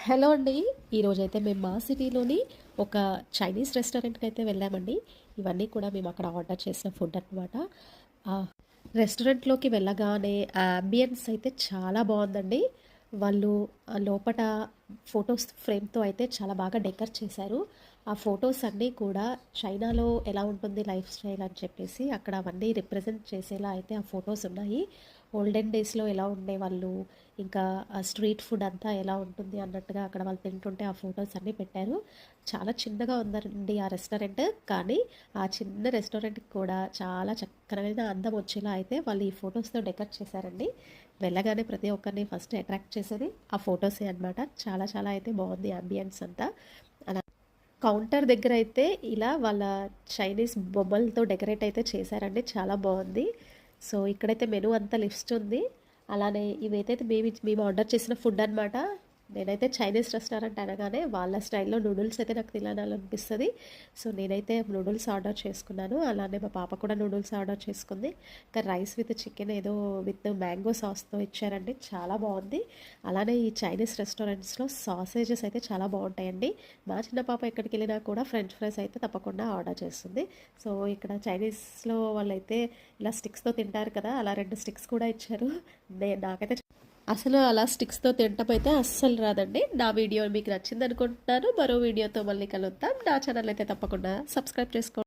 Hello అండి. ఈరోజైతే మేము మా సిటీలోని ఒక చైనీస్ రెస్టారెంట్‌కి అయితే వెళ్ళామండి. ఇవన్నీ కూడా మేము అక్కడ ఆర్డర్ చేసిన ఫుడ్ అనమాట. ఆ రెస్టారెంట్‌లోకి వెళ్ళగానే యాంబియన్స్ అయితే చాలా బావుందండి. వాళ్ళు లోపట ఫోటోస్ ఫ్రేమ్‌తో అయితే చాలా బాగా డెకర్ చేశారు. ఆ ఫోటోస్ అన్నీ కూడా చైనాలో ఎలా ఉంటుంది లైఫ్ స్టైల్ అని చెప్పేసి అక్కడ అవన్నీ రిప్రజెంట్ చేసేలా అయితే ఆ ఫోటోస్ ఉన్నాయి. ఓల్డెన్ డేస్‌లో ఎలా ఉండేవాళ్ళు, ఇంకా ఆ స్ట్రీట్ ఫుడ్ అంతా ఎలా ఉంటుంది అన్నట్టుగా అక్కడ వాళ్ళు తింటుంటే ఆ ఫొటోస్ అన్నీ పెట్టారు. చాలా చిన్నగా ఉందండి ఆ రెస్టారెంట్. కానీ ఆ చిన్న రెస్టారెంట్‌కి కూడా చాలా చక్కనైన అందం వచ్చేలా అయితే వాళ్ళు ఈ ఫోటోస్‌తో డెకరేట్ చేశారండి. వెళ్ళగానే ప్రతి ఒక్కరిని ఫస్ట్ అట్రాక్ట్ చేసేది ఆ ఫోటోసే అనమాట. చాలా చాలా అయితే బాగుంది యాంబియన్స్ అంతా. అలా కౌంటర్ దగ్గర అయితే ఇలా వాళ్ళ చైనీస్ బొమ్మలతో డెకరేట్ అయితే చేశారండి. చాలా బాగుంది. సో ఇక్కడైతే మెనూ అంతా లిస్ట్ ఉంది. అలానే ఇవైతే మేము ఆర్డర్ చేసిన ఫుడ్ అనమాట. నేనైతే చైనీస్ రెస్టారెంట్ అనగానే వాళ్ళ స్టైల్లో నూడిల్స్ అయితే నాకు తినాలనిపిస్తుంది. సో నేనైతే నూడిల్స్ ఆర్డర్ చేసుకున్నాను. అలానే మా పాప కూడా నూడిల్స్ ఆర్డర్ చేసుకుంది. ఇంకా రైస్ విత్ చికెన్ ఏదో విత్ మ్యాంగో సాస్తో ఇచ్చారండి. చాలా బాగుంది. అలానే ఈ చైనీస్ రెస్టారెంట్స్లో సాసేజెస్ అయితే చాలా బాగుంటాయండి. మా చిన్న పాప ఎక్కడికి వెళ్ళినా కూడా ఫ్రెంచ్ ఫ్రైస్ అయితే తప్పకుండా ఆర్డర్ చేస్తుంది. సో ఇక్కడ చైనీస్లో వాళ్ళైతే ఇలా స్టిక్స్తో తింటారు కదా, అలా 2 స్టిక్స్ కూడా ఇచ్చారు. నాకైతే అసలు అలా స్టిక్స్తో తినటం అయితే అస్సలు రాదండి. నా వీడియో మీకు నచ్చింది అనుకుంటున్నాను. మరో వీడియోతో మళ్ళీ కలుద్దాం. నా ఛానల్ అయితే తప్పకుండా సబ్స్క్రైబ్ చేసుకోండి.